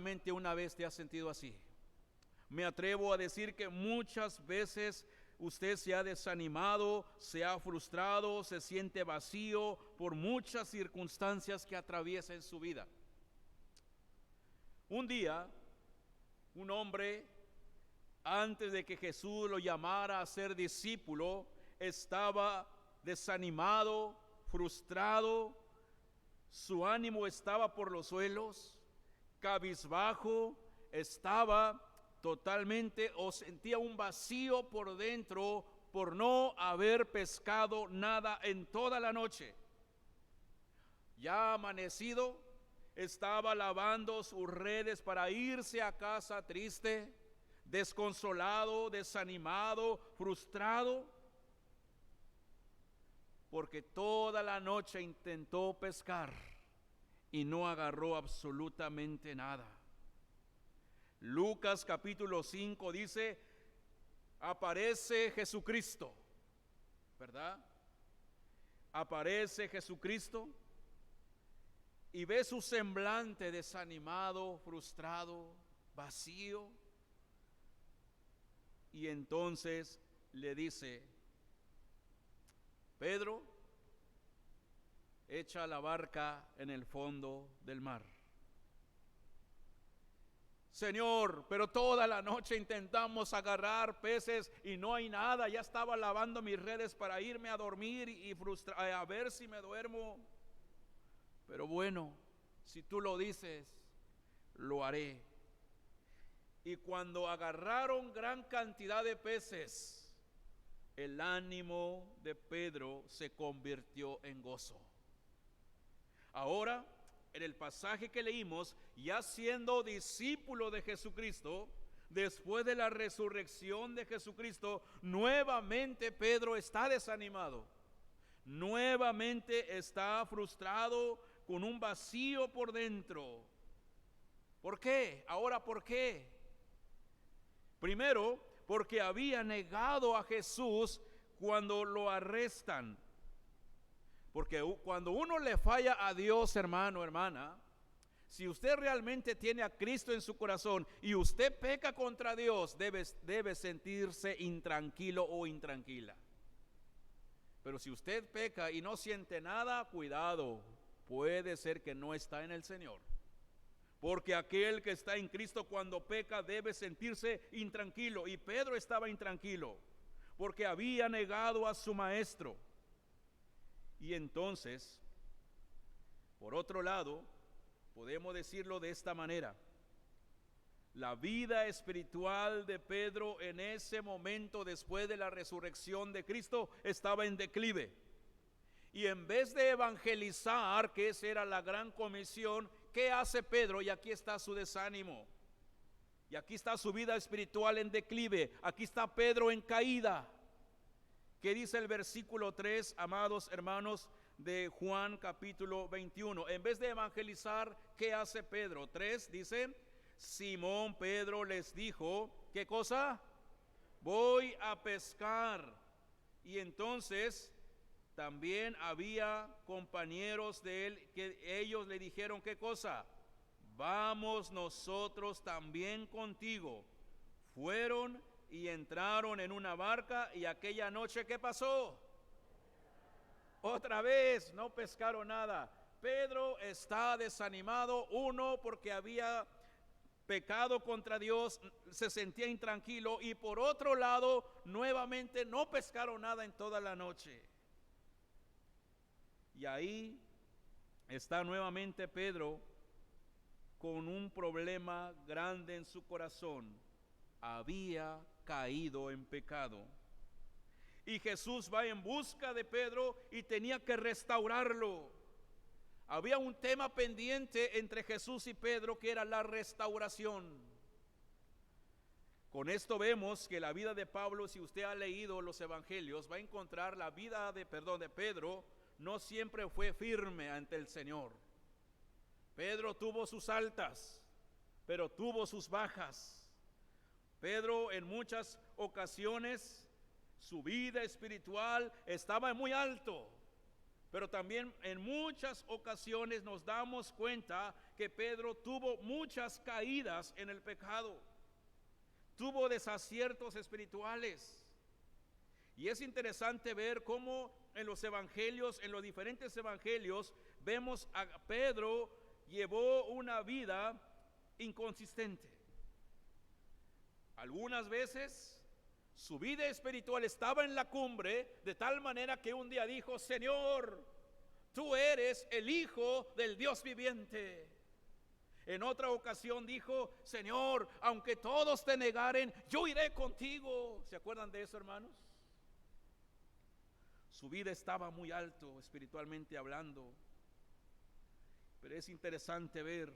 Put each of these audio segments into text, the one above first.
solamente una vez te has sentido así. Me atrevo a decir que muchas veces usted se ha desanimado, se ha frustrado, se siente vacío por muchas circunstancias que atraviesa en su vida. Un día, un hombre, antes de que Jesús lo llamara a ser discípulo, estaba desanimado, frustrado, su ánimo estaba por los suelos, cabizbajo, estaba totalmente o sentía un vacío por dentro por no haber pescado nada en toda la noche. Ya amanecido, estaba lavando sus redes para irse a casa triste, desconsolado, desanimado, frustrado, porque toda la noche intentó pescar y no agarró absolutamente nada. Lucas capítulo 5 dice, aparece Jesucristo, ¿verdad? Aparece Jesucristo y ve su semblante desanimado, frustrado, vacío. Y entonces le dice, Pedro, echa la barca en el fondo del mar. Señor, pero toda la noche intentamos agarrar peces y no hay nada. Ya estaba lavando mis redes para irme a dormir y a ver si me duermo. Pero bueno, si tú lo dices, lo haré. Y cuando agarraron gran cantidad de peces, el ánimo de Pedro se convirtió en gozo. Ahora, en el pasaje que leímos, ya siendo discípulo de Jesucristo, después de la resurrección de Jesucristo, nuevamente Pedro está desanimado. Nuevamente está frustrado con un vacío por dentro. ¿Por qué? Ahora, ¿por qué? Primero, porque había negado a Jesús cuando lo arrestan. Porque cuando uno le falla a Dios, hermano, hermana, si usted realmente tiene a Cristo en su corazón y usted peca contra Dios, debe sentirse intranquilo o intranquila. Pero si usted peca y no siente nada, cuidado, puede ser que no está en el Señor. Porque aquel que está en Cristo cuando peca debe sentirse intranquilo. Y Pedro estaba intranquilo porque había negado a su maestro. Y entonces, por otro lado, podemos decirlo de esta manera: la vida espiritual de Pedro en ese momento, después de la resurrección de Cristo, estaba en declive. Y en vez de evangelizar, que esa era la gran comisión, ¿qué hace Pedro? Y aquí está su desánimo. Y aquí está su vida espiritual en declive. Aquí está Pedro en caída. ¿Qué dice el versículo 3, amados hermanos, de Juan capítulo 21? En vez de evangelizar, ¿qué hace Pedro? 3 dice, Simón Pedro les dijo, ¿qué cosa? Voy a pescar. Y entonces también había compañeros de él que ellos le dijeron, ¿qué cosa? Vamos nosotros también contigo. Fueron y entraron en una barca y aquella noche, ¿qué pasó? Otra vez no pescaron nada. Pedro está desanimado, uno porque había pecado contra Dios, se sentía intranquilo, y por otro lado, nuevamente no pescaron nada en toda la noche. Y ahí está nuevamente Pedro con un problema grande en su corazón. Había caído en pecado. Y Jesús va en busca de Pedro y tenía que restaurarlo. Había un tema pendiente entre Jesús y Pedro, que era la restauración. Con esto vemos que la vida de Pablo, si usted ha leído los evangelios, va a encontrar la vida de Pedro no siempre fue firme ante el Señor. Pedro tuvo sus altas, pero tuvo sus bajas. Pedro en muchas ocasiones su vida espiritual estaba muy alto, Pero también en muchas ocasiones nos damos cuenta que Pedro tuvo muchas caídas en el pecado. Tuvo desaciertos espirituales. Y es interesante ver cómo en los evangelios, en los diferentes evangelios, vemos a Pedro llevó una vida inconsistente. Algunas veces su vida espiritual estaba en la cumbre, de tal manera que un día dijo: Señor, tú eres el Hijo del Dios viviente. En otra ocasión dijo: Señor, aunque todos te negaren, yo iré contigo. ¿Se acuerdan de eso, hermanos? Su vida estaba muy alto espiritualmente hablando. Pero es interesante ver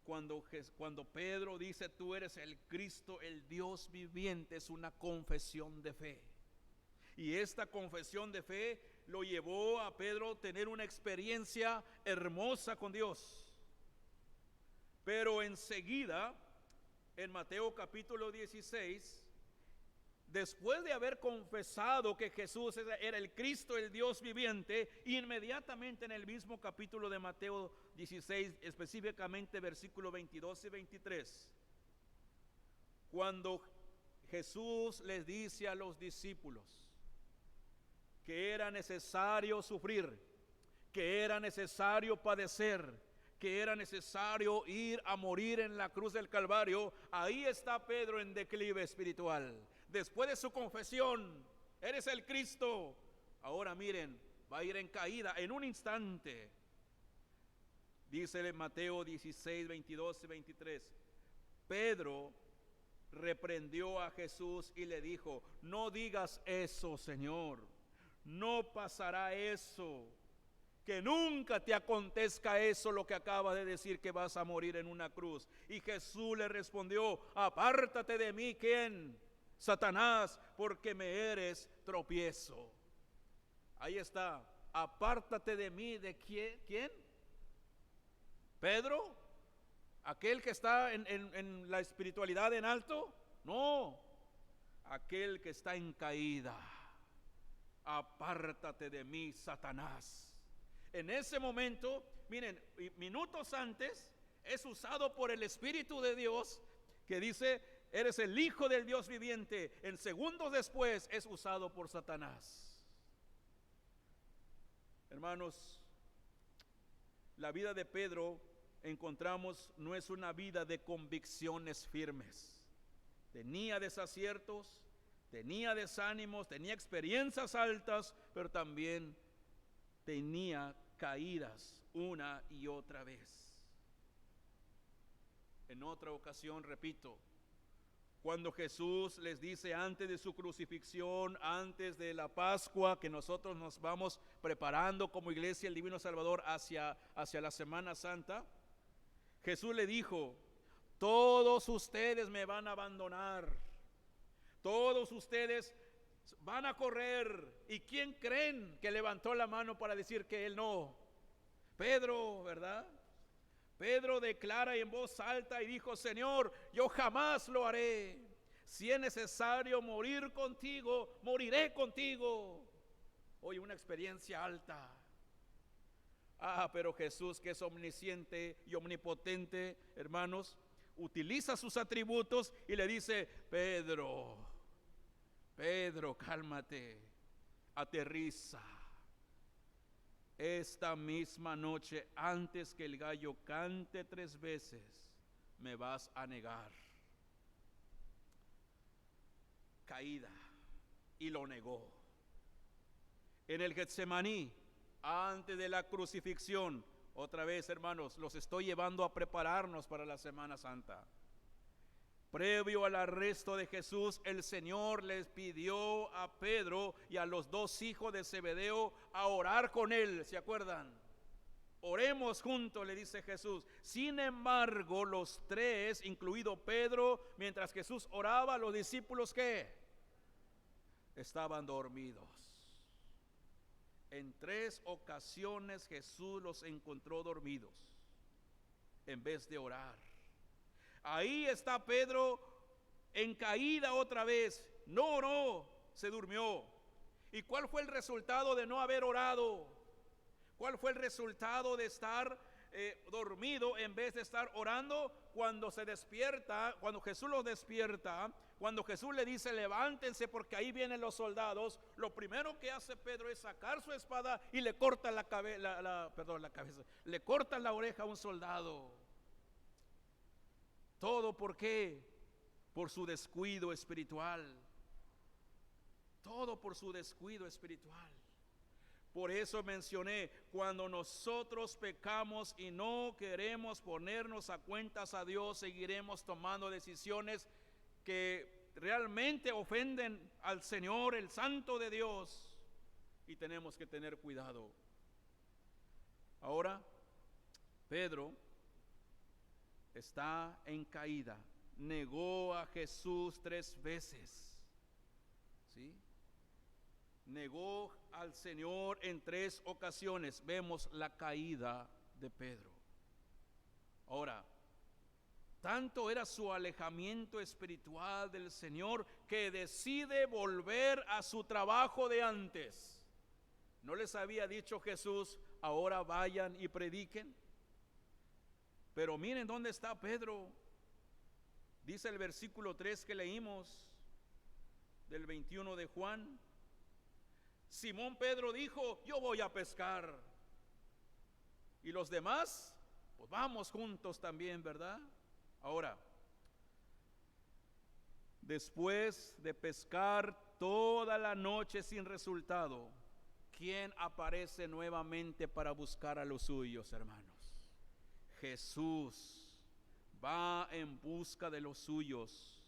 cuando Pedro dice: tú eres el Cristo, el Dios viviente. Es una confesión de fe. Y esta confesión de fe lo llevó a Pedro a tener una experiencia hermosa con Dios. Pero enseguida, en Mateo capítulo 16, después de haber confesado que Jesús era el Cristo, el Dios viviente, inmediatamente en el mismo capítulo de Mateo 16, específicamente versículos 22 y 23, cuando Jesús les dice a los discípulos que era necesario sufrir, que era necesario padecer, que era necesario ir a morir en la cruz del Calvario, ahí está Pedro en declive espiritual. Después de su confesión: eres el Cristo, ahora miren, va a ir en caída en un instante. Dice en Mateo 16, 22 y 23, Pedro reprendió a Jesús y le dijo: no digas eso, Señor, no pasará eso, que nunca te acontezca eso, lo que acabas de decir, que vas a morir en una cruz. Y Jesús le respondió: apártate de mí, ¿quién? Satanás, porque me eres tropiezo. Ahí está: apártate de mí. ¿De quién? ¿Pedro? ¿Aquel que está en la espiritualidad en alto? No, aquel que está en caída. Apártate de mí, Satanás. En ese momento, miren, minutos antes es usado por el Espíritu de Dios, que dice: eres el Hijo del Dios viviente. En segundos después es usado por Satanás. Hermanos, la vida de Pedro, encontramos, no es una vida de convicciones firmes. Tenía desaciertos, tenía desánimos, tenía experiencias altas, pero también tenía caídas una y otra vez. En otra ocasión, repito, cuando Jesús les dice antes de su crucifixión, antes de la Pascua, que nosotros nos vamos preparando como iglesia el Divino Salvador hacia la Semana Santa, Jesús le dijo: todos ustedes me van a abandonar, todos ustedes van a correr. ¿Y quién creen que levantó la mano para decir que él no? Pedro, ¿verdad? Pedro declara en voz alta y dijo: Señor, yo jamás lo haré. Si es necesario morir contigo, moriré contigo. Hoy una experiencia alta. Pero Jesús, que es omnisciente y omnipotente, hermanos, utiliza sus atributos y le dice: Pedro, cálmate, aterriza. Esta misma noche, antes que el gallo cante 3 veces, me vas a negar. Caída, y lo negó. En el Getsemaní, antes de la crucifixión, otra vez, hermanos, los estoy llevando a prepararnos para la Semana Santa. Previo al arresto de Jesús, el Señor les pidió a Pedro y a los 2 hijos de Zebedeo a orar con él. ¿Se acuerdan? Oremos juntos, le dice Jesús. Sin embargo, los 3, incluido Pedro, mientras Jesús oraba, los discípulos, ¿qué? Estaban dormidos. En 3 ocasiones Jesús los encontró dormidos en vez de orar. Ahí está Pedro en caída otra vez. No oró, se durmió. ¿Y cuál fue el resultado de no haber orado? ¿Cuál fue el resultado de estar dormido en vez de estar orando? Cuando se despierta, cuando Jesús los despierta, cuando Jesús le dice levántense porque ahí vienen los soldados, lo primero que hace Pedro es sacar su espada y le corta la cabeza, le corta la oreja a un soldado. ¿Todo por qué? Por su descuido espiritual. Todo por su descuido espiritual. Por eso mencioné, cuando nosotros pecamos y no queremos ponernos a cuentas a Dios, seguiremos tomando decisiones que realmente ofenden al Señor, el Santo de Dios, y tenemos que tener cuidado. Ahora, Pedro está en caída, negó a Jesús 3 veces, ¿sí? Negó al Señor en 3 ocasiones. Vemos la caída de Pedro. Ahora, tanto era su alejamiento espiritual del Señor que decide volver a su trabajo de antes. ¿No les había dicho Jesús, ahora vayan y prediquen? Pero miren dónde está Pedro. Dice el versículo 3 que leímos del 21 de Juan. Simón Pedro dijo, yo voy a pescar. Y los demás, pues vamos juntos también, ¿verdad? Ahora, después de pescar toda la noche sin resultado, ¿quién aparece nuevamente para buscar a los suyos, hermanos? Jesús va en busca de los suyos.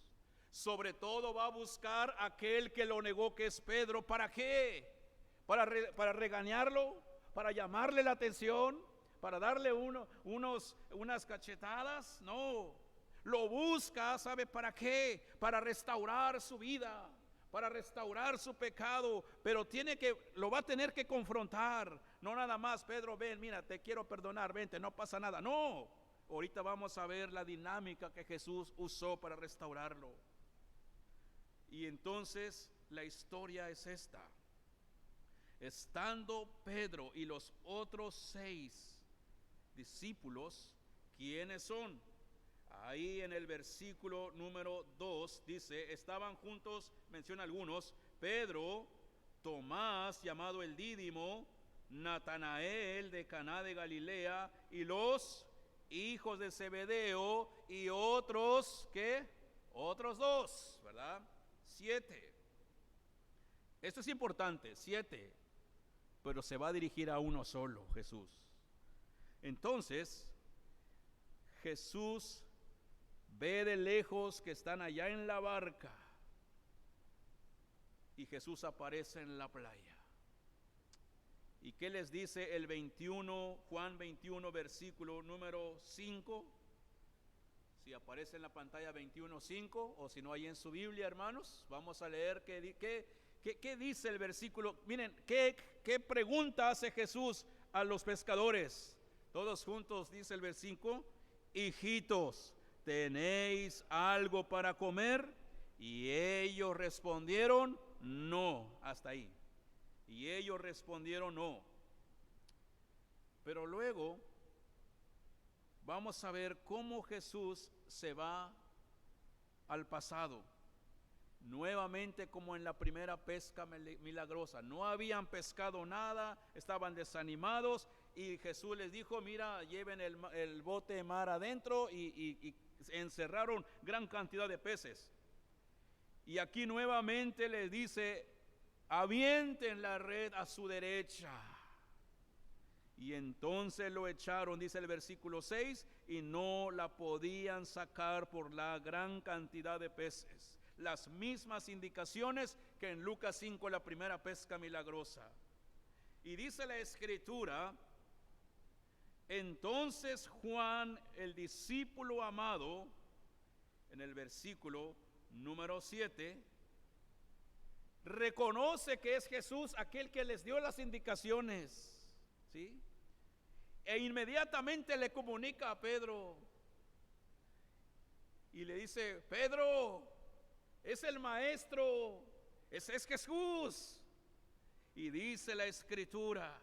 Sobre todo va a buscar a aquel que lo negó, que es Pedro. ¿Para qué? ¿Para regañarlo? ¿Para llamarle la atención? ¿Para darle unas cachetadas? No. Lo busca, ¿sabe para qué? Para restaurar su vida, para restaurar su pecado. Pero lo va a tener que confrontar. No nada más, Pedro, ven, mira, te quiero perdonar, vente, no pasa nada. No. Ahorita vamos a ver la dinámica que Jesús usó para restaurarlo. Y entonces la historia es esta. Estando Pedro y los otros 6 discípulos, ¿quiénes son? Ahí en el versículo número 2 dice, estaban juntos, menciona algunos, Pedro, Tomás, llamado el Dídimo, Natanael de Caná de Galilea, y los hijos de Zebedeo, y otros, ¿qué? Otros 2, ¿verdad? 7. Esto es importante, 7, pero se va a dirigir a uno solo, Jesús. Entonces, Jesús ve de lejos que están allá en la barca y Jesús aparece en la playa. ¿Y qué les dice el 21, Juan 21, versículo número 5? Si aparece en la pantalla 21:5, o si no hay en su Biblia, hermanos, vamos a leer qué dice el versículo. Miren, qué pregunta hace Jesús a los pescadores. Todos juntos dice el versículo, hijitos, ¿tenéis algo para comer? Y ellos respondieron, no, hasta ahí. Y ellos respondieron, no. Pero luego vamos a ver cómo Jesús se va al pasado. Nuevamente como en la primera pesca milagrosa. No habían pescado nada, estaban desanimados y Jesús les dijo, mira, lleven el bote mar adentro y encerraron gran cantidad de peces. Y aquí nuevamente les dice, avienten la red a su derecha. Y entonces lo echaron, dice el versículo 6, y no la podían sacar por la gran cantidad de peces. Las mismas indicaciones que en Lucas 5, la primera pesca milagrosa. Y dice la Escritura, entonces Juan, el discípulo amado, en el versículo número 7, reconoce que es Jesús aquel que les dio las indicaciones, ¿sí? E inmediatamente le comunica a Pedro y le dice, Pedro, es el maestro, ese es Jesús. Y dice la Escritura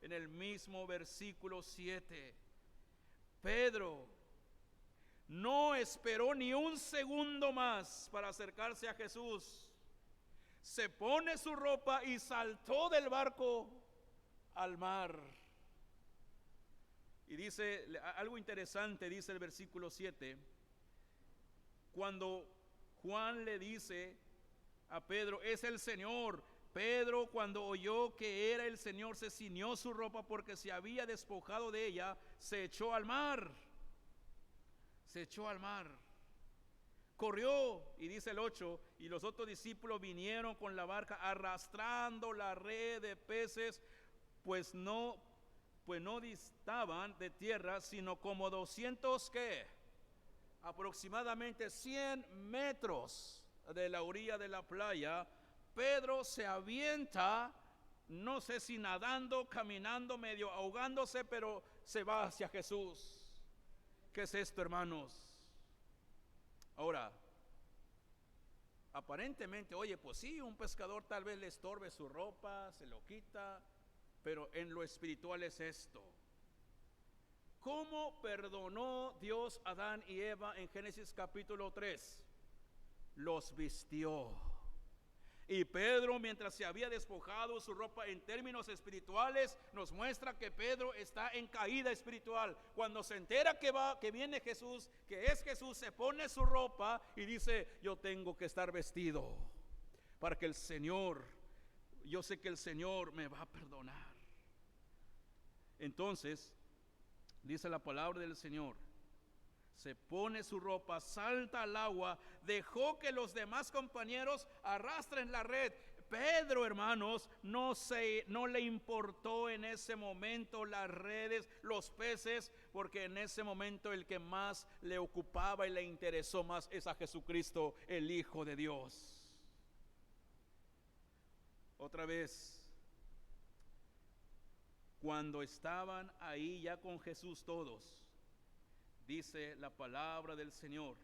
en el mismo versículo 7. Pedro no esperó ni un segundo más para acercarse a Jesús. Se pone su ropa y saltó del barco al mar. Y dice algo interesante, dice el versículo 7. Cuando Juan le dice a Pedro, es el Señor. Pedro, cuando oyó que era el Señor, se ciñó su ropa porque se había despojado de ella, se echó al mar. Se echó al mar. Corrió, y dice el 8, y los otros discípulos vinieron con la barca arrastrando la red de peces, pues no distaban de tierra, sino como 200, ¿qué? Aproximadamente 100 metros de la orilla de la playa. Pedro se avienta, no sé si nadando, caminando, medio ahogándose, pero se va hacia Jesús. ¿Qué es esto, hermanos? Ahora, aparentemente, oye, pues sí, un pescador tal vez le estorbe su ropa, se lo quita, pero en lo espiritual es esto. ¿Cómo perdonó Dios a Adán y Eva en Génesis capítulo 3? Los vistió. Y Pedro, mientras se había despojado su ropa, en términos espirituales, nos muestra que Pedro está en caída espiritual. Cuando se entera que viene Jesús, que es Jesús, se pone su ropa y dice, yo tengo que estar vestido para que el Señor, yo sé que el Señor me va a perdonar. Entonces, dice la palabra del Señor, se pone su ropa, salta al agua, dejó que los demás compañeros arrastren la red. Pedro, hermanos, no le importó en ese momento las redes, los peces, porque en ese momento el que más le ocupaba y le interesó más es a Jesucristo, el Hijo de Dios. Otra vez, cuando estaban ahí ya con Jesús todos, dice la palabra del Señor,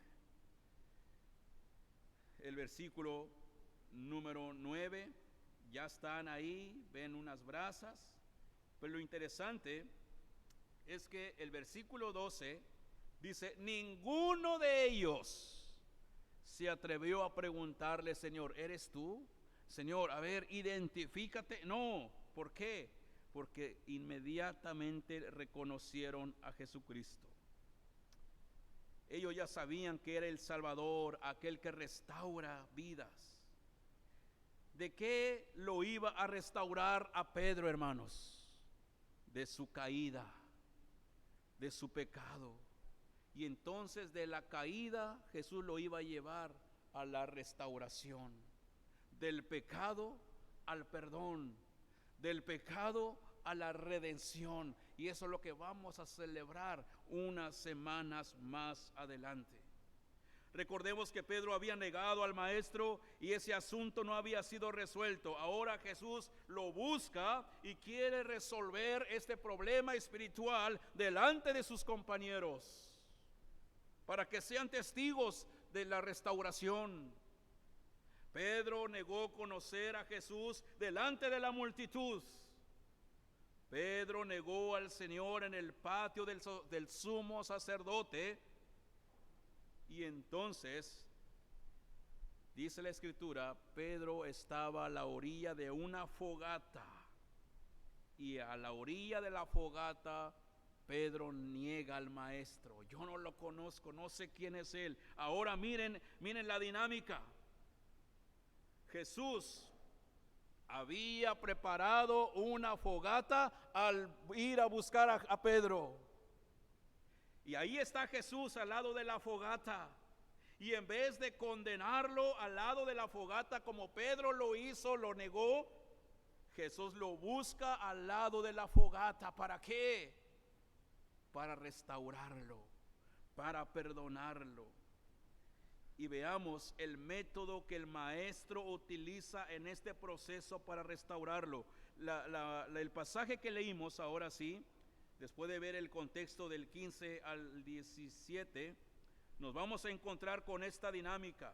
el versículo número 9, ya están ahí, ven unas brasas, pero lo interesante es que el versículo 12 dice, ninguno de ellos se atrevió a preguntarle, Señor, ¿eres tú? Señor, a ver, identifícate. No, ¿por qué? Porque inmediatamente reconocieron a Jesucristo. Ellos ya sabían que era el Salvador, aquel que restaura vidas. ¿De qué lo iba a restaurar a Pedro, hermanos? De su caída, de su pecado. Y entonces de la caída Jesús lo iba a llevar a la restauración. Del pecado al perdón, del pecado a la redención. Y eso es lo que vamos a celebrar unas semanas más adelante. Recordemos que Pedro había negado al maestro y ese asunto no había sido resuelto. Ahora Jesús lo busca y quiere resolver este problema espiritual delante de sus compañeros, para que sean testigos de la restauración. Pedro negó conocer a Jesús delante de la multitud. Pedro negó al Señor en el patio del sumo sacerdote. Y entonces, dice la Escritura, Pedro estaba a la orilla de una fogata. Y a la orilla de la fogata, Pedro niega al maestro. Yo no lo conozco, no sé quién es él. Ahora miren la dinámica. Jesús había preparado una fogata al ir a buscar a Pedro. Y ahí está Jesús al lado de la fogata. Y en vez de condenarlo al lado de la fogata como Pedro lo hizo, lo negó, Jesús lo busca al lado de la fogata. ¿Para qué? Para restaurarlo, para perdonarlo. Y veamos el método que el maestro utiliza en este proceso para restaurarlo. El pasaje que leímos ahora sí, después de ver el contexto del 15 al 17, nos vamos a encontrar con esta dinámica.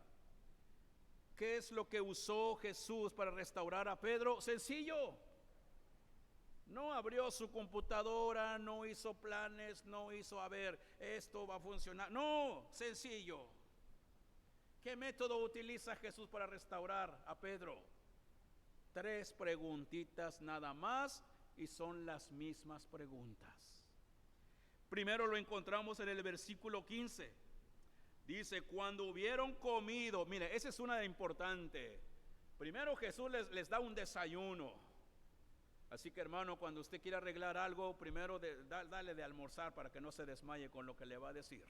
¿Qué es lo que usó Jesús para restaurar a Pedro? Sencillo. No abrió su computadora, no hizo planes, no hizo, a ver, esto va a funcionar. No, sencillo. ¿Qué método utiliza Jesús para restaurar a Pedro? 3 preguntitas nada más, y son las mismas preguntas. Primero lo encontramos en el versículo 15. Dice, cuando hubieron comido, mire, esa es una importante. Primero Jesús les da un desayuno. Así que, hermano, cuando usted quiera arreglar algo, primero dale de almorzar para que no se desmaye con lo que le va a decir,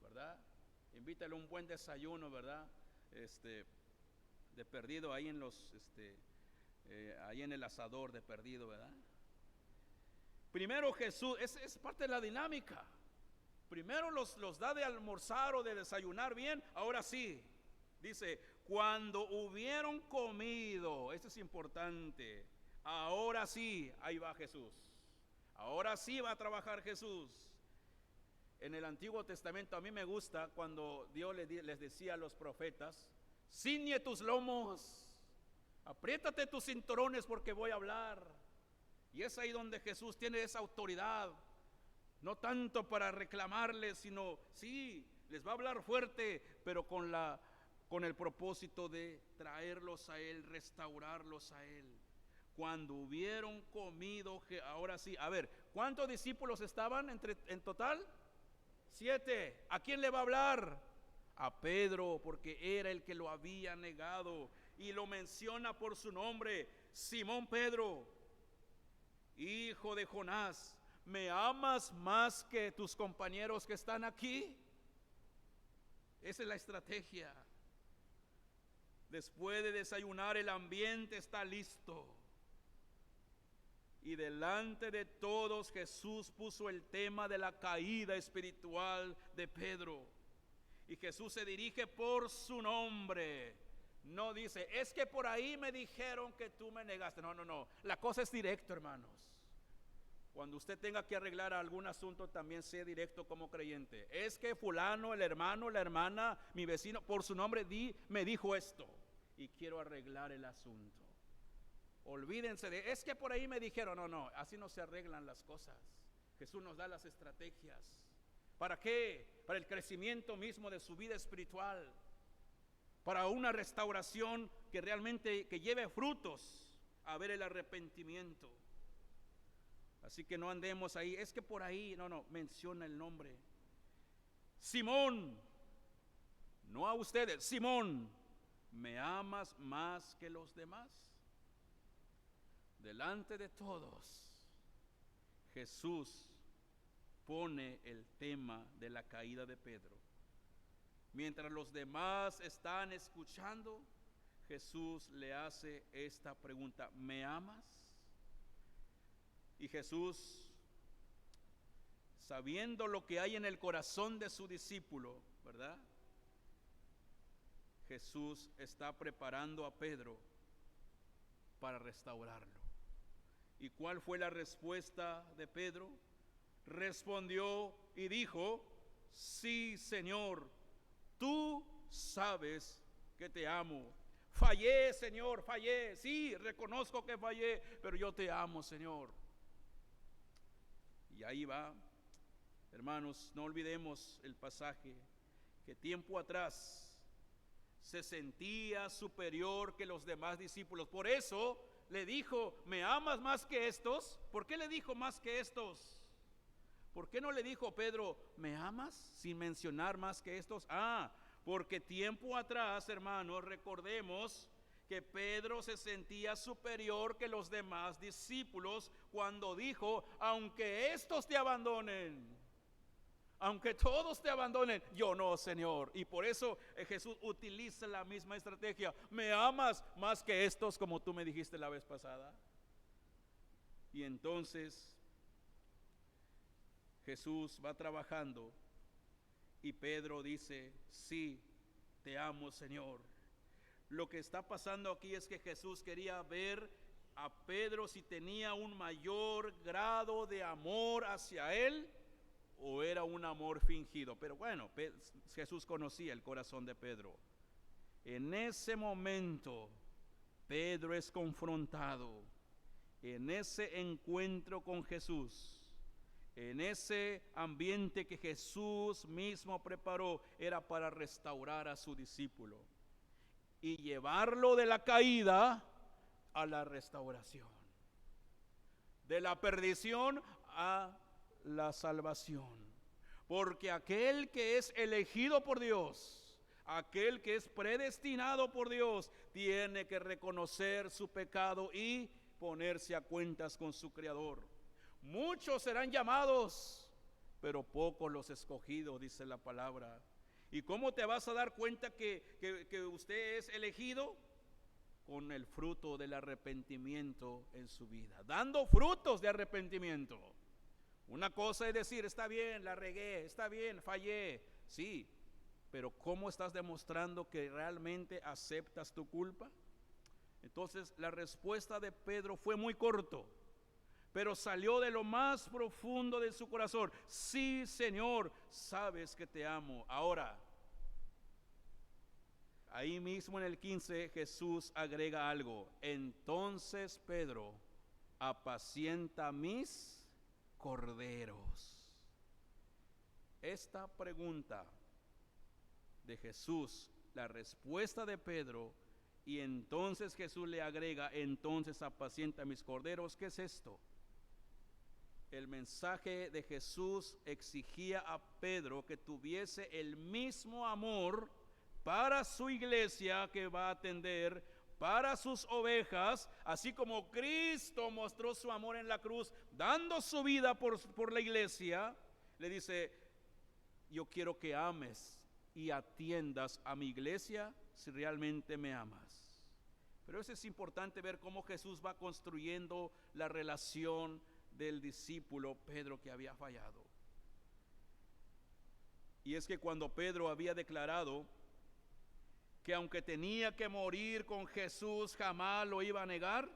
¿verdad? Invítale un buen desayuno, ¿verdad? De perdido ahí en los, ahí en el asador de perdido, ¿verdad? Primero Jesús, es parte de la dinámica. Primero los da de almorzar o de desayunar bien. Ahora sí, dice, cuando hubieron comido, esto es importante. Ahora sí, ahí va Jesús. Ahora sí va a trabajar Jesús. En el Antiguo Testamento a mí me gusta cuando Dios les decía a los profetas, ciñe tus lomos, apriétate tus cinturones porque voy a hablar. Y es ahí donde Jesús tiene esa autoridad, no tanto para reclamarles, sino sí, les va a hablar fuerte, pero con el propósito de traerlos a Él, restaurarlos a Él. Cuando hubieron comido, ahora sí, a ver, ¿cuántos discípulos estaban en total? 7. ¿A quién le va a hablar? A Pedro, porque era el que lo había negado, y lo menciona por su nombre, Simón Pedro, hijo de Jonás, ¿me amas más que tus compañeros que están aquí? Esa es la estrategia. Después de desayunar, el ambiente está listo. Y delante de todos Jesús puso el tema de la caída espiritual de Pedro. Y Jesús se dirige por su nombre. No dice, es que por ahí me dijeron que tú me negaste. No. La cosa es directa, hermanos. Cuando usted tenga que arreglar algún asunto, también sea directo como creyente. Es que fulano, el hermano, la hermana, mi vecino, por su nombre me dijo esto. Y quiero arreglar el asunto. Olvídense de, es que por ahí me dijeron, no, así no se arreglan las cosas. Jesús nos da las estrategias. ¿Para qué? Para el crecimiento mismo de su vida espiritual. Para una restauración que realmente que lleve frutos, a ver el arrepentimiento. Así que no andemos ahí, es que por ahí, no, menciona el nombre. Simón, no a ustedes, Simón, ¿me amas más que los demás? Delante de todos, Jesús pone el tema de la caída de Pedro. Mientras los demás están escuchando, Jesús le hace esta pregunta, ¿me amas? Y Jesús, sabiendo lo que hay en el corazón de su discípulo, ¿verdad? Jesús está preparando a Pedro para restaurarlo. ¿Y cuál fue la respuesta de Pedro? Respondió y dijo, sí, Señor, tú sabes que te amo. Fallé, Señor, fallé. Sí, reconozco que fallé, pero yo te amo, Señor. Y ahí va, hermanos, no olvidemos el pasaje, que tiempo atrás se sentía superior que los demás discípulos. Por eso le dijo, ¿me amas más que estos? ¿Por qué le dijo más que estos? ¿Por qué no le dijo Pedro, ¿me amas? Sin mencionar más que estos. Porque tiempo atrás, hermanos, recordemos que Pedro se sentía superior que los demás discípulos cuando dijo, aunque estos te abandonen, aunque todos te abandonen, yo no, Señor. Y por eso Jesús utiliza la misma estrategia. ¿Me amas más que estos, como tú me dijiste la vez pasada? Y entonces Jesús va trabajando y Pedro dice, sí, te amo, Señor. Lo que está pasando aquí es que Jesús quería ver a Pedro si tenía un mayor grado de amor hacia él o era un amor fingido. Pero bueno, Jesús conocía el corazón de Pedro. En ese momento, Pedro es confrontado en ese encuentro con Jesús, en ese ambiente que Jesús mismo preparó, era para restaurar a su discípulo y llevarlo de la caída a la restauración, de la perdición a la salvación. Porque aquel que es elegido por Dios, aquel que es predestinado por Dios, tiene que reconocer su pecado y ponerse a cuentas con su Creador. Muchos serán llamados, pero pocos los escogidos, dice la palabra. ¿Y cómo te vas a dar cuenta que usted es elegido? Con el fruto del arrepentimiento en su vida, dando frutos de arrepentimiento. Una cosa es decir, está bien, la regué, está bien, fallé, sí, pero ¿cómo estás demostrando que realmente aceptas tu culpa? Entonces la respuesta de Pedro fue muy corto, pero salió de lo más profundo de su corazón. Sí, Señor, sabes que te amo. Ahora, ahí mismo en el 15 Jesús agrega algo. Entonces Pedro, apacienta mis corderos. Esta pregunta de Jesús, la respuesta de Pedro, y entonces Jesús le agrega, entonces apacienta mis corderos. ¿Qué es esto? El mensaje de Jesús exigía a Pedro que tuviese el mismo amor para su iglesia que va a atender, para sus ovejas, así como Cristo mostró su amor en la cruz, dando su vida por la iglesia. Le dice, yo quiero que ames y atiendas a mi iglesia si realmente me amas. Pero eso es importante ver cómo Jesús va construyendo la relación del discípulo Pedro que había fallado. Y es que cuando Pedro había declarado que aunque tenía que morir con Jesús, jamás lo iba a negar,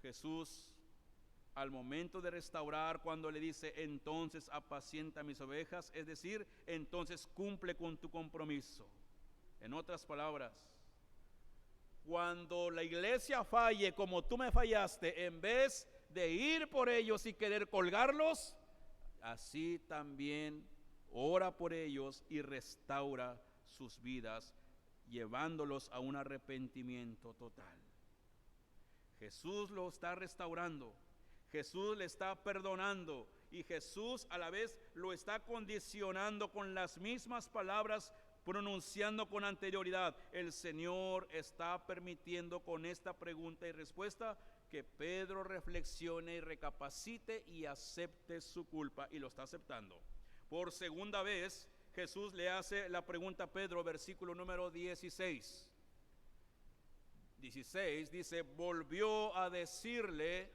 Jesús, al momento de restaurar, cuando le dice, entonces apacienta mis ovejas, es decir, entonces cumple con tu compromiso. En otras palabras, cuando la iglesia falle como tú me fallaste, en vez de ir por ellos y querer colgarlos, así también ora por ellos y restaura sus vidas, llevándolos a un arrepentimiento total. Jesús lo está restaurando, Jesús le está perdonando y Jesús a la vez lo está condicionando con las mismas palabras, pronunciando con anterioridad. El Señor está permitiendo con esta pregunta y respuesta que Pedro reflexione y recapacite y acepte su culpa, y lo está aceptando. Por segunda vez Jesús le hace la pregunta a Pedro, versículo número 16. 16 dice, volvió a decirle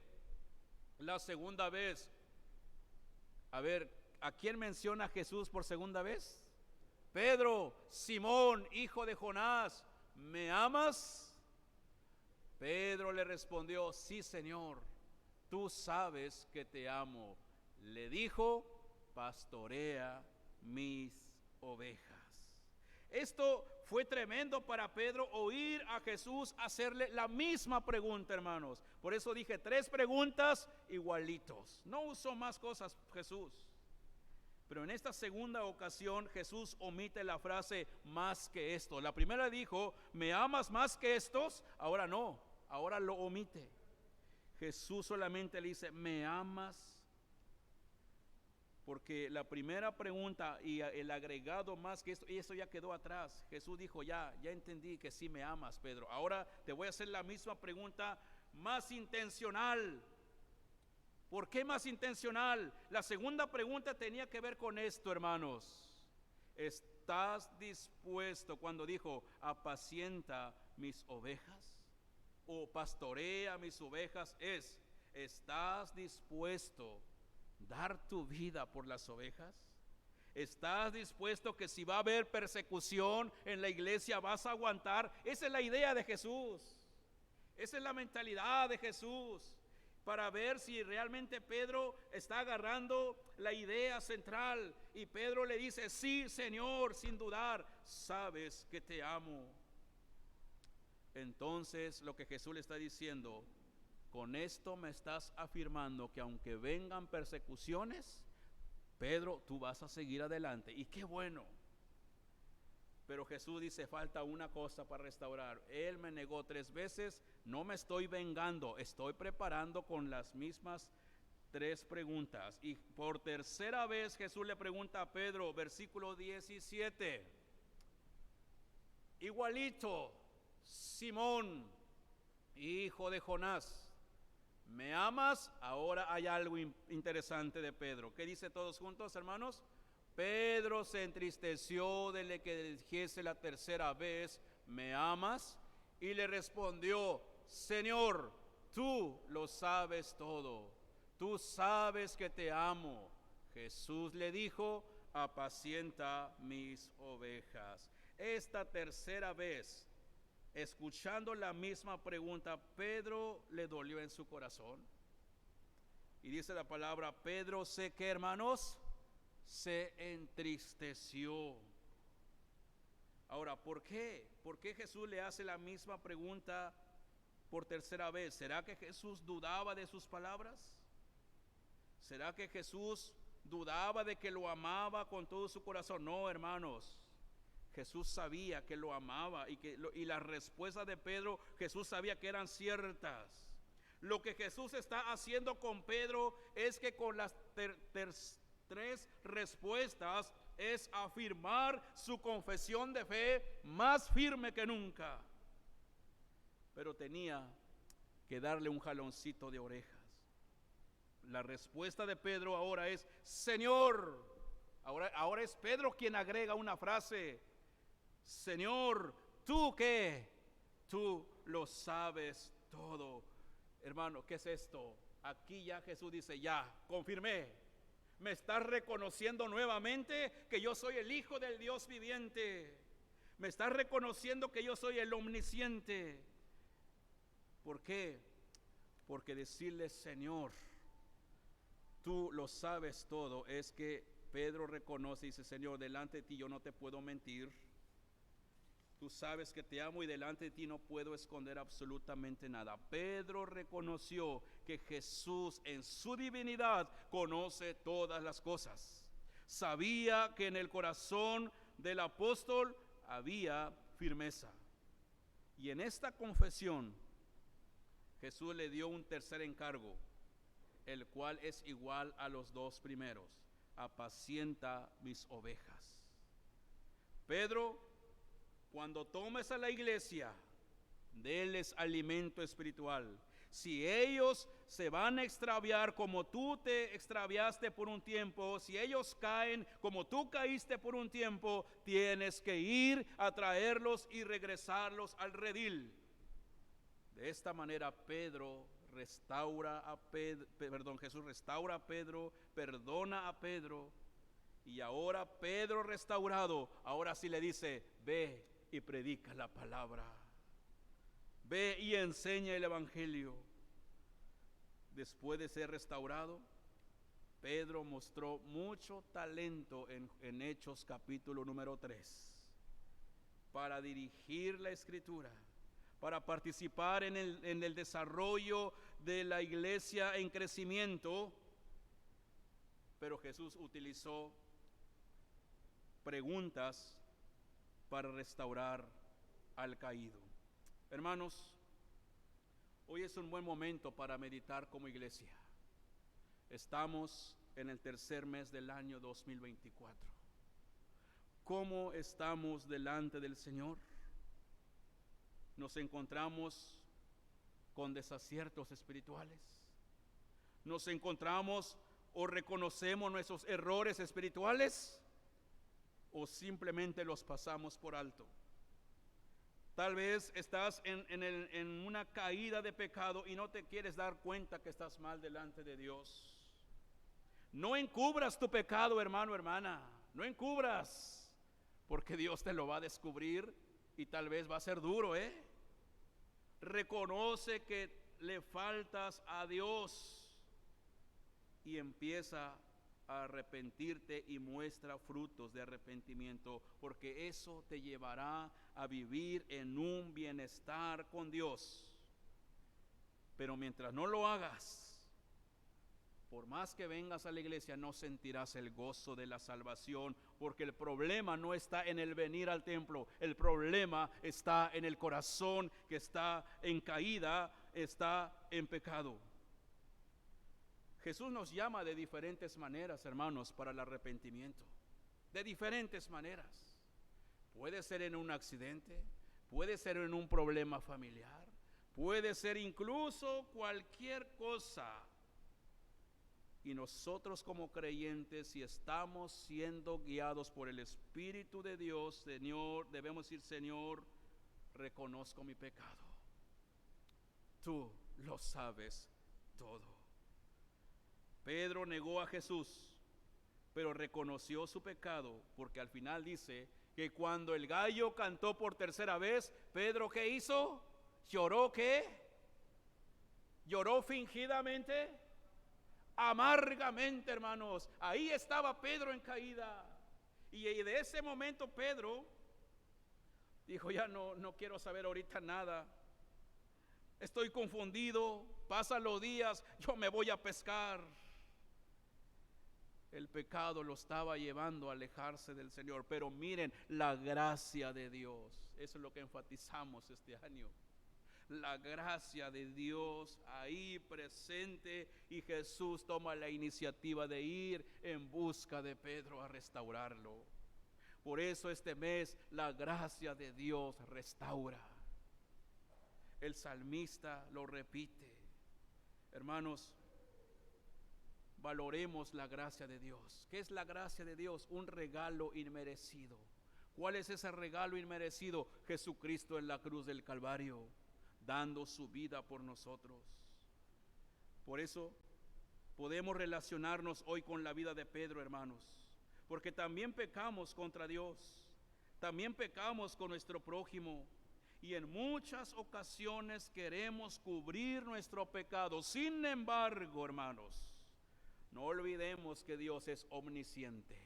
la segunda vez. A ver, ¿a quién menciona Jesús por segunda vez? Pedro, Simón, hijo de Jonás, ¿me amas? Pedro le respondió, sí, Señor, tú sabes que te amo. Le dijo, pastorea mis ovejas. Esto fue tremendo para Pedro, oír a Jesús hacerle la misma pregunta, hermanos. Por eso dije 3 preguntas igualitos. No usó más cosas Jesús. Pero en esta segunda ocasión Jesús omite la frase más que esto. La primera dijo, ¿me amas más que estos? Ahora no, ahora lo omite. Jesús solamente le dice, ¿me amas? Porque la primera pregunta y el agregado más que esto, y eso ya quedó atrás. Jesús dijo, ya entendí que sí me amas, Pedro. Ahora te voy a hacer la misma pregunta más intencional. ¿Por qué más intencional? La segunda pregunta tenía que ver con esto, hermanos. ¿Estás dispuesto, cuando dijo, apacienta mis ovejas? O pastorea mis ovejas, ¿estás dispuesto dar tu vida por las ovejas? ¿Estás dispuesto que si va a haber persecución en la iglesia vas a aguantar? Esa es la idea de Jesús. Esa es la mentalidad de Jesús, para ver si realmente Pedro está agarrando la idea central. Y Pedro le dice, sí, Señor, sin dudar, sabes que te amo. Entonces lo que Jesús le está diciendo, con esto me estás afirmando que aunque vengan persecuciones, Pedro, tú vas a seguir adelante. Y qué bueno. Pero Jesús dice, falta una cosa para restaurar. Él me negó 3 veces, no me estoy vengando, estoy preparando con las mismas 3 preguntas. Y por tercera vez Jesús le pregunta a Pedro, versículo 17, igualito, Simón, hijo de Jonás, ¿me amas? Ahora hay algo interesante de Pedro. ¿Qué dice todos juntos, hermanos? Pedro se entristeció de que le dijese la tercera vez, ¿me amas? Y le respondió, Señor, tú lo sabes todo, tú sabes que te amo. Jesús le dijo, apacienta mis ovejas. Esta tercera vez, escuchando la misma pregunta, Pedro le dolió en su corazón. Y dice la palabra, Pedro sé que, hermanos, se entristeció. Ahora, ¿por qué? ¿Por qué Jesús le hace la misma pregunta por tercera vez? ¿Será que Jesús dudaba de sus palabras? ¿Será que Jesús dudaba de que lo amaba con todo su corazón? No, hermanos. Jesús sabía que lo amaba y las respuestas de Pedro, Jesús sabía que eran ciertas. Lo que Jesús está haciendo con Pedro es que con las 3 respuestas es afirmar su confesión de fe más firme que nunca. Pero tenía que darle un jaloncito de orejas. La respuesta de Pedro ahora es, Señor. Ahora es Pedro quien agrega una frase, Señor, ¿tú qué? Tú lo sabes todo. Hermano, ¿qué es esto? Aquí ya Jesús dice, ya, confirmé. Me estás reconociendo nuevamente que yo soy el Hijo del Dios viviente. Me estás reconociendo que yo soy el omnisciente. ¿Por qué? Porque decirle, Señor, tú lo sabes todo, es que Pedro reconoce y dice, Señor, delante de ti yo no te puedo mentir. Tú sabes que te amo y delante de ti no puedo esconder absolutamente nada. Pedro reconoció que Jesús en su divinidad conoce todas las cosas. Sabía que en el corazón del apóstol había firmeza. Y en esta confesión Jesús le dio un tercer encargo, el cual es igual a los 2 primeros. Apacienta mis ovejas. Pedro, cuando tomes a la iglesia, denles alimento espiritual. Si ellos se van a extraviar como tú te extraviaste por un tiempo, si ellos caen como tú caíste por un tiempo, tienes que ir a traerlos y regresarlos al redil. De esta manera Jesús restaura a Pedro, perdona a Pedro, y ahora Pedro restaurado, ahora sí le dice, ve y predica la palabra, ve y enseña el evangelio. Después de ser restaurado, Pedro mostró mucho talento en Hechos capítulo número 3 para dirigir la escritura, para participar en el desarrollo de la iglesia en crecimiento. Pero Jesús utilizó preguntas para restaurar al caído. Hermanos, hoy es un buen momento para meditar como iglesia. Estamos en el tercer mes del año 2024. ¿Cómo estamos delante del Señor? Nos encontramos con desaciertos espirituales. Nos encontramos o reconocemos nuestros errores espirituales o simplemente los pasamos por alto. Tal vez estás en una caída de pecado y no te quieres dar cuenta que estás mal delante de Dios. No encubras tu pecado, hermano, hermana. No encubras, porque Dios te lo va a descubrir y tal vez va a ser duro, Reconoce que le faltas a Dios y empieza a arrepentirte y muestra frutos de arrepentimiento, porque eso te llevará a vivir en un bienestar con Dios. Pero mientras no lo hagas, por más que vengas a la iglesia, no sentirás el gozo de la salvación, porque el problema no está en el venir al templo, el problema está en el corazón que está en caída, está en pecado. Jesús nos llama de diferentes maneras, hermanos, para el arrepentimiento. De diferentes maneras. Puede ser en un accidente, puede ser en un problema familiar, puede ser incluso cualquier cosa. Y nosotros como creyentes, si estamos siendo guiados por el Espíritu de Dios, Señor, debemos decir: Señor, reconozco mi pecado. Tú lo sabes todo. Pedro negó a Jesús, pero reconoció su pecado, porque al final dice que cuando el gallo cantó por tercera vez, Pedro, ¿qué hizo? ¿Lloró qué? ¿Lloró fingidamente? Amargamente, hermanos. Ahí estaba Pedro en caída. Y de ese momento Pedro dijo: ya no quiero saber ahorita nada. Estoy confundido, pasan los días, yo me voy a pescar. El pecado lo estaba llevando a alejarse del Señor. Pero miren, la gracia de Dios, eso es lo que enfatizamos este año. La gracia de Dios ahí presente, y Jesús toma la iniciativa de ir en busca de Pedro a restaurarlo. Por eso este mes la gracia de Dios restaura. El salmista lo repite. Hermanos, valoremos la gracia de Dios. ¿Qué es la gracia de Dios? Un regalo inmerecido. ¿Cuál es ese regalo inmerecido? Jesucristo en la cruz del Calvario, dando su vida por nosotros. Por eso podemos relacionarnos hoy con la vida de Pedro, hermanos, porque también pecamos contra Dios, también pecamos con nuestro prójimo, y en muchas ocasiones queremos cubrir nuestro pecado. Sin embargo, hermanos, no olvidemos que Dios es omnisciente.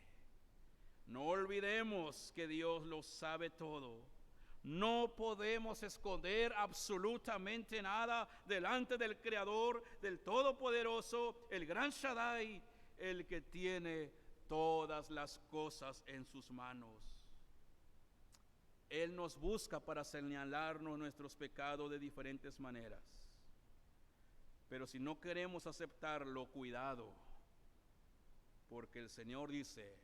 No olvidemos que Dios lo sabe todo. No podemos esconder absolutamente nada delante del Creador, del Todopoderoso, el Gran Shaddai, el que tiene todas las cosas en sus manos. Él nos busca para señalarnos nuestros pecados de diferentes maneras. Pero si no queremos aceptarlo, cuidado, porque el Señor dice: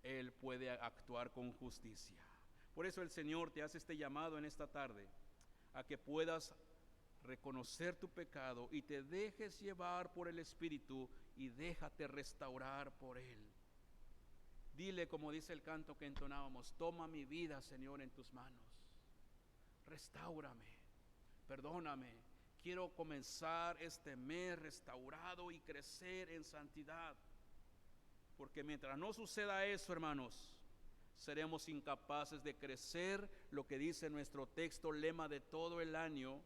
Él puede actuar con justicia. Por eso el Señor te hace este llamado en esta tarde, a que puedas reconocer tu pecado y te dejes llevar por el Espíritu y déjate restaurar por Él. Dile, como dice el canto que entonábamos: toma mi vida, Señor, en tus manos. Restáurame, perdóname. Quiero comenzar este mes restaurado y crecer en santidad. Porque mientras no suceda eso, hermanos, seremos incapaces de crecer, lo que dice nuestro texto lema de todo el año: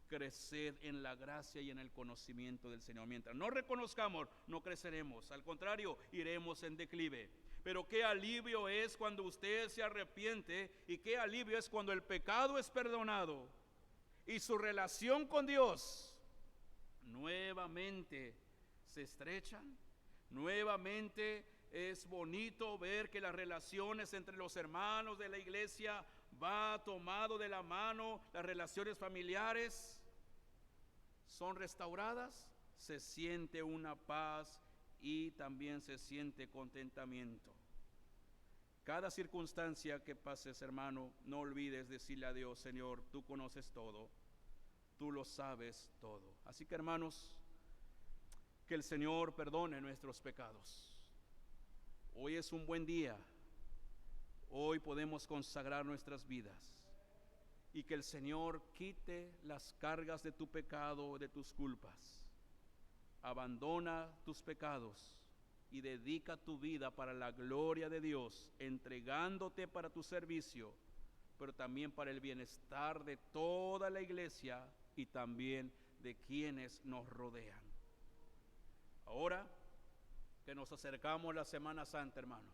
crecer en la gracia y en el conocimiento del Señor. Mientras no reconozcamos, no creceremos, al contrario, iremos en declive. Pero qué alivio es cuando usted se arrepiente, y qué alivio es cuando el pecado es perdonado y su relación con Dios nuevamente se estrechan. Nuevamente es bonito ver que las relaciones entre los hermanos de la iglesia va tomado de la mano, las relaciones familiares son restauradas, se siente una paz y también se siente contentamiento. Cada circunstancia que pases, hermano, no olvides decirle a Dios: Señor, tú conoces todo, tú lo sabes todo. Así que, hermanos, que el Señor perdone nuestros pecados. Hoy es un buen día. Hoy podemos consagrar nuestras vidas, y que el Señor quite las cargas de tu pecado, de tus culpas. Abandona tus pecados y dedica tu vida para la gloria de Dios, entregándote para tu servicio, pero también para el bienestar de toda la iglesia y también de quienes nos rodean. Ahora que nos acercamos a la Semana Santa, hermanos.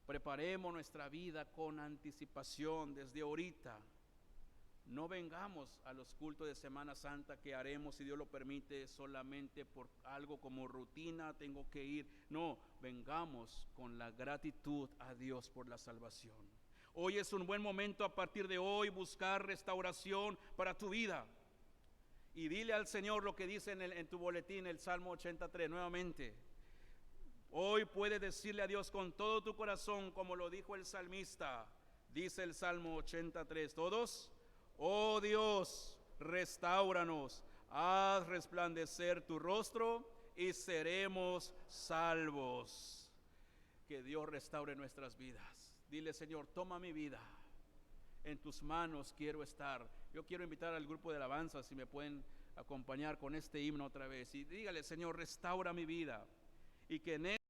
Preparemos nuestra vida con anticipación desde ahorita. No vengamos a los cultos de Semana Santa que haremos, si Dios lo permite, solamente por algo como rutina, tengo que ir. No, vengamos con la gratitud a Dios por la salvación. Hoy es un buen momento, a partir de hoy, buscar restauración para tu vida. Y dile al Señor lo que dice en tu boletín, el Salmo 83, nuevamente. Hoy puedes decirle a Dios con todo tu corazón, como lo dijo el salmista. Dice el Salmo 83, ¿todos? Oh Dios, restáuranos, haz resplandecer tu rostro y seremos salvos. Que Dios restaure nuestras vidas. Dile, Señor, toma mi vida, en tus manos quiero estar. Yo quiero invitar al grupo de alabanza, si me pueden acompañar con este himno otra vez. Y dígale, Señor, restaura mi vida. Y que en